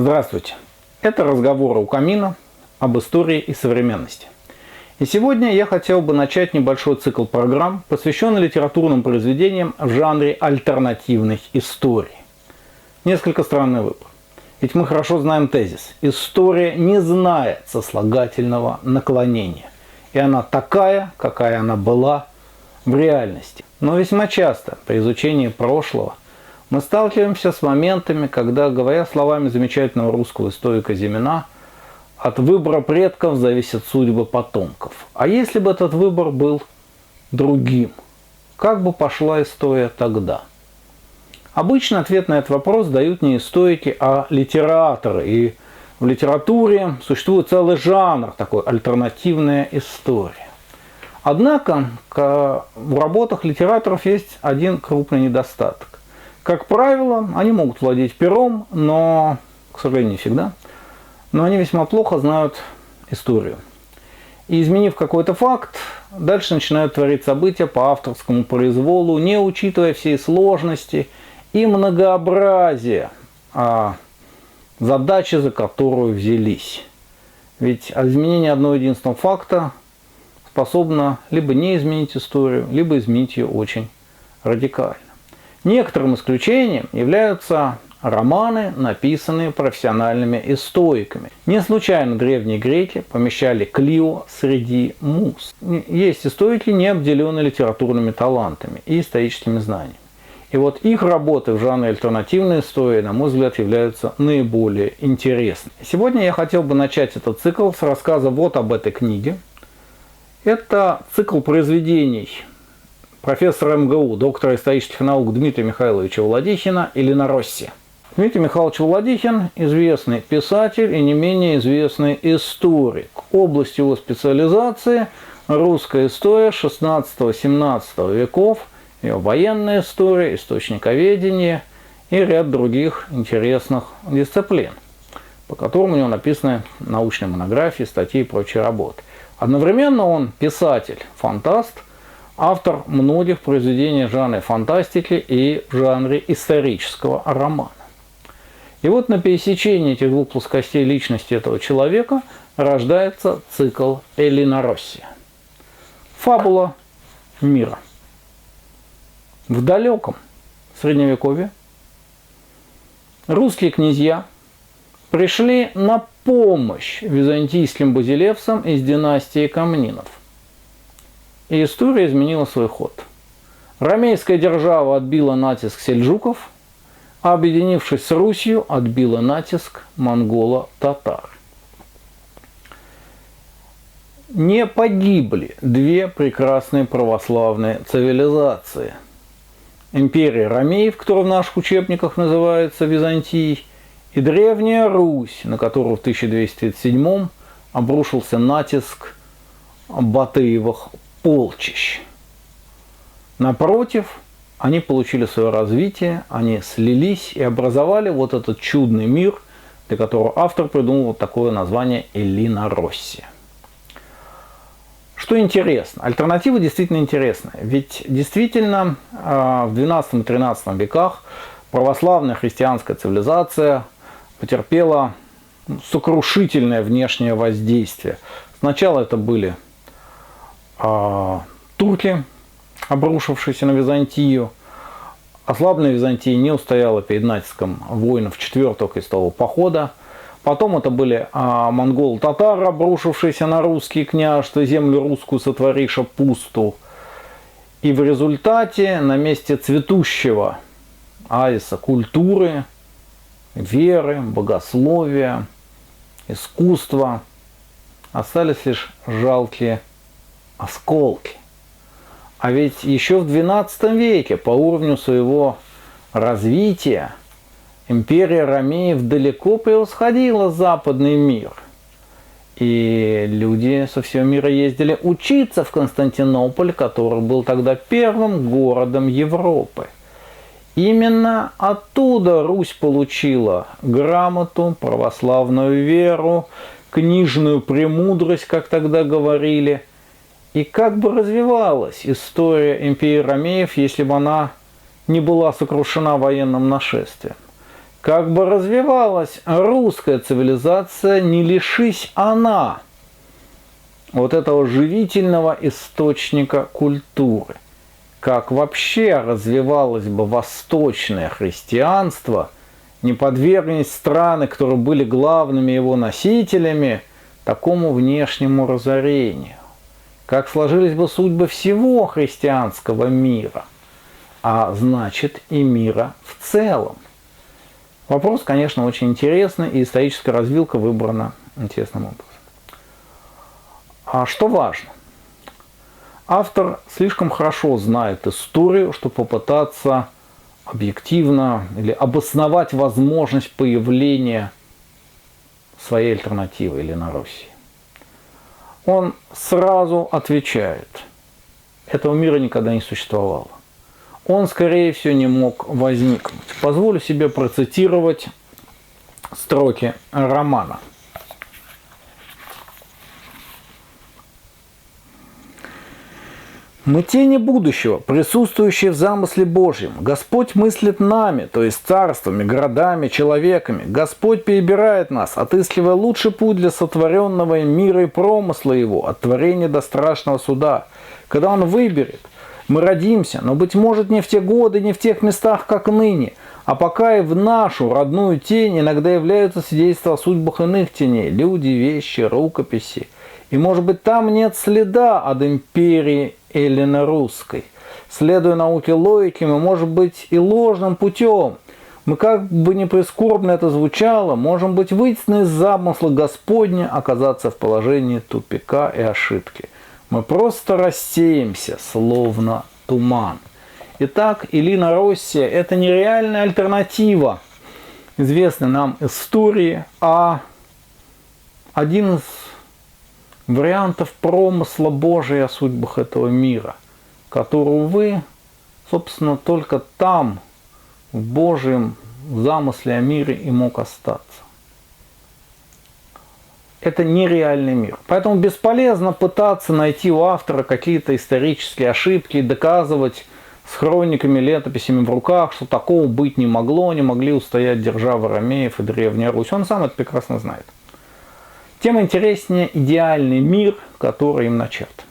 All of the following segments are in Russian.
Здравствуйте! Это разговоры у камина об истории и современности. И сегодня я хотел бы начать небольшой цикл программ, посвященный литературным произведениям в жанре альтернативной истории. Несколько странный выбор. Ведь мы хорошо знаем тезис: история не знает сослагательного наклонения. И она такая, какая она была в реальности. Но весьма часто при изучении прошлого мы сталкиваемся с моментами, когда, говоря словами замечательного русского историка Зимина, от выбора предков зависят судьбы потомков. А если бы этот выбор был другим, как бы пошла история тогда? Обычно ответ на этот вопрос дают не историки, а литераторы. И в литературе существует целый жанр, такой альтернативная история. Однако в работах литераторов есть один крупный недостаток. Как правило, они могут владеть пером, но, к сожалению, не всегда. Но они весьма плохо знают историю. И, изменив какой-то факт, дальше начинают творить события по авторскому произволу, не учитывая всей сложности и многообразия задачи, за которую взялись. Ведь изменение одного единственного факта способно либо не изменить историю, либо изменить ее очень радикально. Некоторым исключением являются романы, написанные профессиональными историками. Не случайно древние греки помещали Клио среди муз. Есть историки, не обделенные литературными талантами и историческими знаниями. И вот их работы в жанре альтернативной истории, на мой взгляд, являются наиболее интересными. Сегодня я хотел бы начать этот цикл с рассказа вот об этой книге. Это цикл произведений профессора МГУ, доктора исторических наук Дмитрия Михайловича Владихина «Эллинароссия». Дмитрий Михайлович Владихин – известный писатель и не менее известный историк. Область его специализации – русская история XVI-XVII веков, ее военная история, источниковедение и ряд других интересных дисциплин, по которым у него написаны научные монографии, статьи и прочие работы. Одновременно он писатель, фантаст, автор многих произведений в жанре фантастики и в жанре исторического романа. И вот на пересечении этих двух плоскостей личности этого человека рождается цикл «Эллинароссия». Фабула мира. В далеком Средневековье русские князья пришли на помощь византийским базилевсам из династии Комнинов. И история изменила свой ход. Ромейская держава отбила натиск сельджуков, а объединившись с Русью, отбила натиск монголо-татар. Не погибли две прекрасные православные цивилизации. Империя Ромеев, которая в наших учебниках называется Византией, и Древняя Русь, на которую в 1237 обрушился натиск Батыевых полчищ. Напротив, они получили свое развитие, они слились и образовали вот этот чудный мир, для которого автор придумал вот такое название «Эллинароссия». Что интересно, альтернатива действительно интересная. Ведь действительно в XII и XIII веках православная христианская цивилизация потерпела сокрушительное внешнее воздействие. Сначала это были турки, обрушившиеся на Византию. Ослабленная Византия не устояла перед натиском воинов 4-го крестового похода. Потом это были монголы-татары, обрушившиеся на русские княжества, землю русскую сотвориша пусту. И в результате на месте цветущего оазиса культуры, веры, богословия, искусства остались лишь жалкие осколки. А ведь еще в XII веке по уровню своего развития империя Ромеев далеко превосходила западный мир. И люди со всего мира ездили учиться в Константинополь, который был тогда первым городом Европы. Именно оттуда Русь получила грамоту, православную веру, книжную премудрость, как тогда говорили. И как бы развивалась история империи Ромеев, если бы она не была сокрушена военным нашествием? как бы развивалась русская цивилизация, не лишись она вот этого живительного источника культуры. Как вообще развивалось бы восточное христианство, не подвергнись страны, которые были главными его носителями, такому внешнему разорению. Как сложились бы судьбы всего христианского мира, а значит и мира в целом. Вопрос, конечно, очень интересный, и историческая развилка выбрана интересным образом. А что важно? Автор слишком хорошо знает историю, чтобы попытаться объективно или обосновать возможность появления своей альтернативы Леноруссии. Он сразу отвечает: этого мира никогда не существовало. Он, скорее всего, не мог возникнуть. Позволю себе процитировать строки романа. «Мы тени будущего, присутствующие в замысле Божьем. Господь мыслит нами, то есть царствами, городами, человеками. Господь перебирает нас, отыскивая лучший путь для сотворенного им мира и промысла его, от творения до страшного суда. Когда Он выберет, мы родимся, но, быть может, не в те годы, не в тех местах, как ныне, а пока и в нашу родную тень иногда являются свидетельства о судьбах иных теней, люди, вещи, рукописи. И, может быть, там нет следа от империи эллино-русской. Следуя науке логики, мы, может быть, и ложным путем. Мы, как бы ни прискорбно это звучало, можем быть вытеснены из замысла Господня, оказаться в положении тупика и ошибки. Мы просто рассеемся, словно туман. Итак, Эллино-Россия – это не реальная альтернатива известной нам истории, а один из вариантов промысла Божия о судьбах этого мира, который, увы, собственно, только там, в Божьем замысле о мире и мог остаться. Это нереальный мир. Поэтому бесполезно пытаться найти у автора какие-то исторические ошибки и доказывать с хрониками, летописями в руках, что такого быть не могло, не могли устоять державы ромеев и Древняя Русь. Он сам это прекрасно знает. Тем интереснее идеальный мир, который им начат.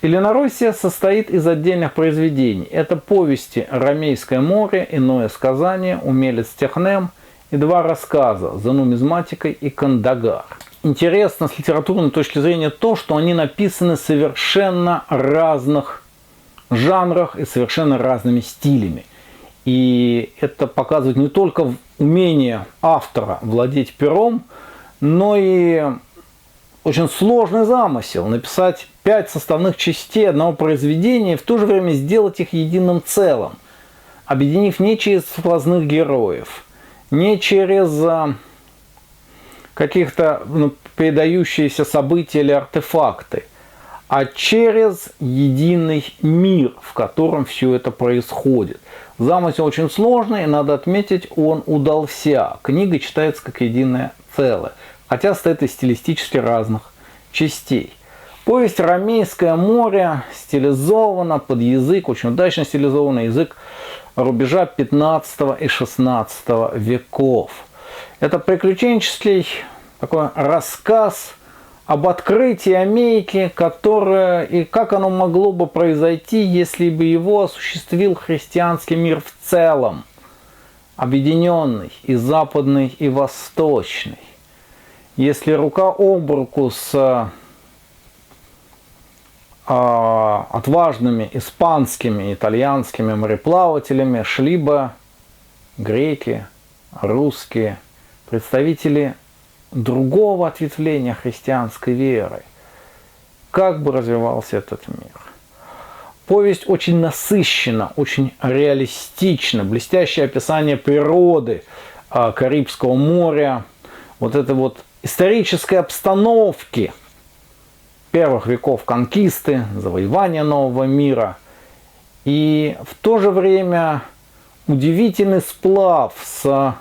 Эллино-Россия состоит из отдельных произведений. Это повести «Ромейское море», «Иное сказание», «Умелец Технем» и два рассказа «За нумизматикой» и «Кандагар». Интересно с литературной точки зрения то, что они написаны в совершенно разных жанрах и совершенно разными стилями. И это показывает не только умение автора владеть пером, но и очень сложный замысел написать 5 составных частей одного произведения и в то же время сделать их единым целым, объединив не через сквозных героев, не через каких-то передающиеся события или артефакты, а через единый мир, в котором все это происходит. Замысел очень сложный, и надо отметить, он удался. Книга читается как единое целое, хотя состоит из стилистически разных частей. Повесть «Ромейское море» стилизована под язык, очень удачно стилизованный язык рубежа 15 и 16 веков. Это приключенческий такой рассказ об открытии Америки, которое и как оно могло бы произойти, если бы его осуществил христианский мир в целом, объединенный и западный, и восточный. Если рука об руку с отважными испанскими, итальянскими мореплавателями шли бы греки, русские, представители другого ответвления христианской веры, как бы развивался этот мир. Повесть очень насыщена, очень реалистична, блестящее описание природы Карибского моря, вот этой вот исторической обстановки первых веков конкисты, завоевания нового мира, и в то же время удивительный сплав с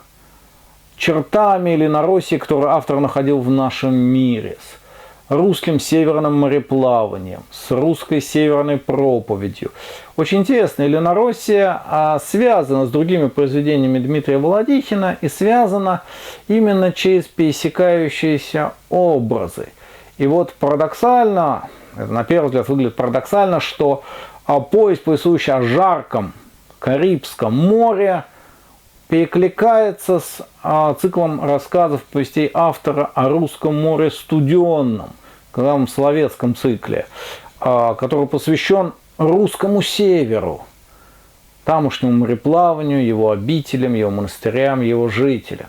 чертами Эллино-России, которые автор находил в нашем мире, с русским северным мореплаванием, с русской северной проповедью. Очень интересно, Ленороссия связана с другими произведениями Дмитрия Володихина и связана именно через пересекающиеся образы. И вот парадоксально, на первый взгляд выглядит парадоксально, что повесть, повествующая о жарком Карибском море, перекликается с циклом рассказов повестей автора о русском море студенном, в словецком цикле, который посвящен русскому северу, тамошнему мореплаванию, его обителям, его монастырям, его жителям.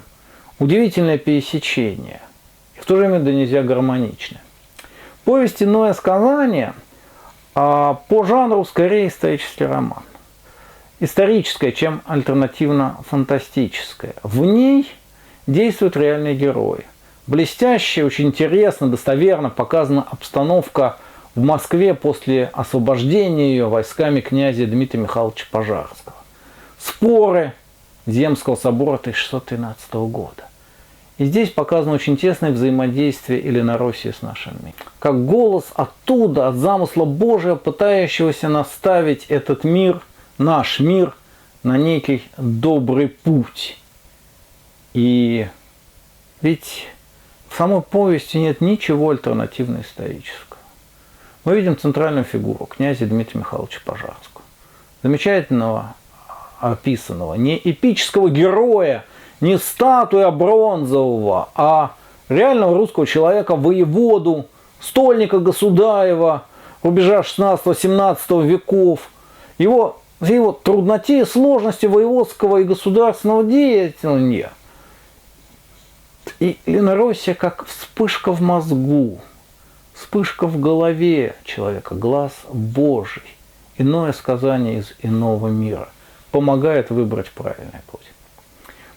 Удивительное пересечение, и в то же время да нельзя гармоничное. Повесть «Иное сказание» по жанру скорее исторический роман. Историческое, чем альтернативно-фантастическое. В ней действуют реальные герои. Блестяще, очень интересно, достоверно показана обстановка в Москве после освобождения ее войсками князя Дмитрия Михайловича Пожарского. Споры Земского собора 1613 года. И здесь показано очень тесное взаимодействие Ленороссии с нашим миром. Как голос оттуда, от замысла Божия, пытающегося наставить этот мир, наш мир, на некий добрый путь. И ведь в самой повести нет ничего альтернативно-исторического. Мы видим центральную фигуру князя Дмитрия Михайловича Пожарского. Замечательного, описанного, не эпического героя, не статуя бронзового, а реального русского человека, воеводу, стольника Госудаева, рубежа 16-17 веков, его трудноте и сложности воеводского и государственного деятельности. И Ленороссия как вспышка в мозгу, вспышка в голове человека, глаз Божий, иное сказание из иного мира, помогает выбрать правильный путь.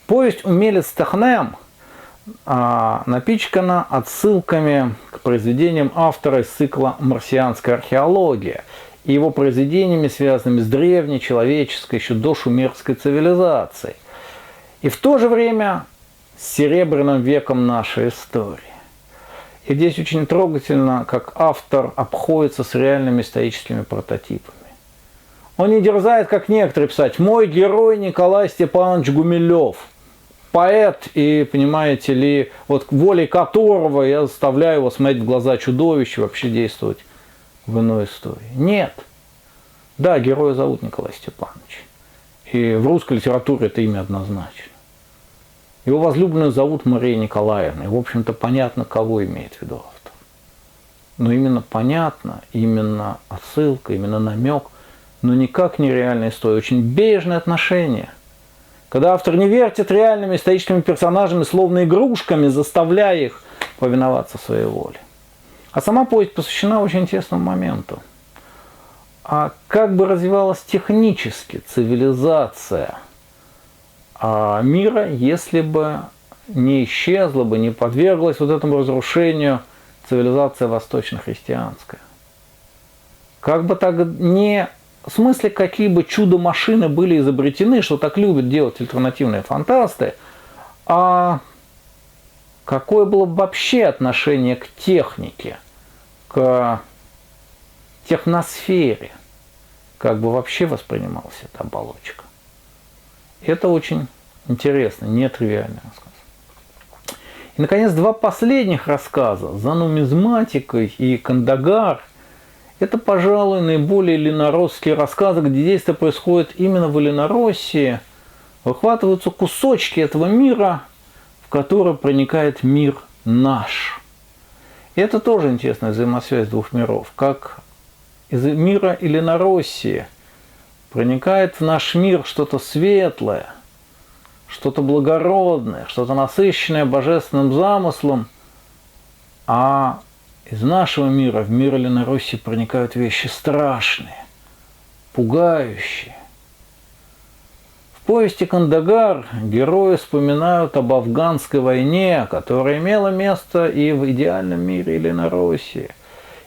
Повесть «Умелец Технем» напичкана отсылками к произведениям автора из цикла «Марсианская археология» и его произведениями, связанными с древней, человеческой, еще до шумерской цивилизацией. И в то же время с серебряным веком нашей истории. И здесь очень трогательно, как автор обходится с реальными историческими прототипами. Он не дерзает, как некоторые, писать «Мой герой Николай Степанович Гумилев, поэт, и, понимаете ли, вот волей которого я заставляю его смотреть в глаза чудовища, вообще действовать в иной истории». Нет. Да, героя зовут Николай Степанович. И в русской литературе это имя однозначно. Его возлюбленную зовут Мария Николаевна. И, в общем-то, понятно, кого имеет в виду автор. Но именно понятно, именно отсылка, именно намек, но никак не реальная история. Очень бережное отношение. Когда автор не вертит реальными историческими персонажами, словно игрушками, заставляя их повиноваться своей воле. А сама повесть посвящена очень интересному моменту. А как бы развивалась технически цивилизация мира, если бы не исчезла бы, не подверглась вот этому разрушению цивилизация восточно-христианская? Как бы так не... В смысле, какие бы чудо-машины были изобретены, что так любят делать альтернативные фантасты, а какое было бы вообще отношение к технике, к техносфере, как бы вообще воспринималась эта оболочка. Это очень интересно, нетривиальный рассказ. И, наконец, два последних рассказа «За нумизматикой» и «Кандагар» – это, пожалуй, наиболее леноросские рассказы, где действие происходит именно в Ленороссии, выхватываются кусочки этого мира, в который проникает мир наш. И это тоже интересная взаимосвязь двух миров, как из мира Ленороссии проникает в наш мир что-то светлое, что-то благородное, что-то насыщенное божественным замыслом, а из нашего мира в мир Ленороссии проникают вещи страшные, пугающие. В повести «Кандагар» герои вспоминают об афганской войне, которая имела место и в идеальном мире Ленороссии,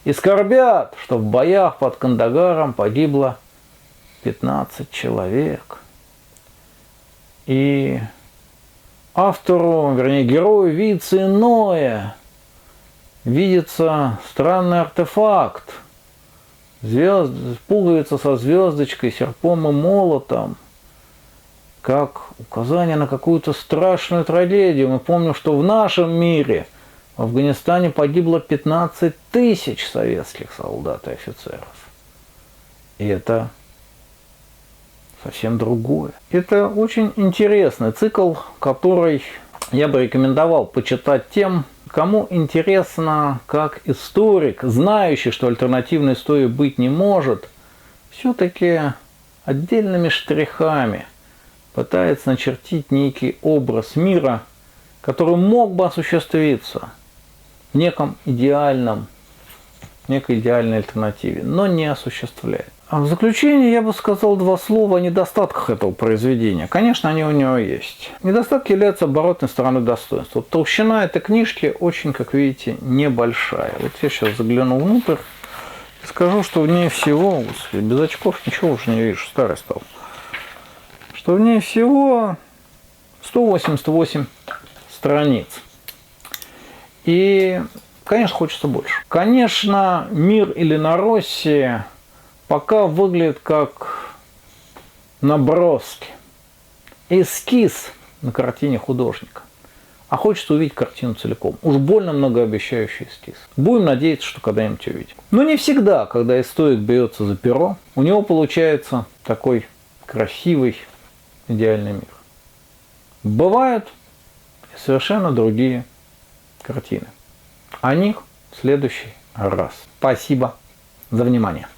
и скорбят, что в боях под Кандагаром погибло 15 человек. И автору, вернее, герою видится иное, видится странный артефакт. Пуговица со звездочкой, серпом и молотом. Как указание на какую-то страшную трагедию. Мы помним, что в нашем мире в Афганистане погибло 15 тысяч советских солдат и офицеров. И это совсем другое. Это очень интересный цикл, который я бы рекомендовал почитать тем, кому интересно, как историк, знающий, что альтернативной истории быть не может, все-таки отдельными штрихами пытается начертить некий образ мира, который мог бы осуществиться в некой идеальной альтернативе, но не осуществляет. А в заключение я бы сказал два слова о недостатках этого произведения. Конечно, они у него есть. Недостатки являются оборотной стороной достоинства. Вот толщина этой книжки очень, как видите, небольшая. Вот я сейчас загляну внутрь и скажу, что в ней всего, господи, без очков ничего уже не вижу, старый стал, что в ней всего 188 страниц. И, конечно, хочется больше. Конечно, «Мир Иллиноросси» пока выглядит как наброски, эскиз на картине художника. А хочется увидеть картину целиком. Уж больно многообещающий эскиз. Будем надеяться, что когда-нибудь увидим. Но не всегда, когда историк берется за перо, у него получается такой красивый, идеальный мир. Бывают совершенно другие картины. О них в следующий раз. Спасибо за внимание.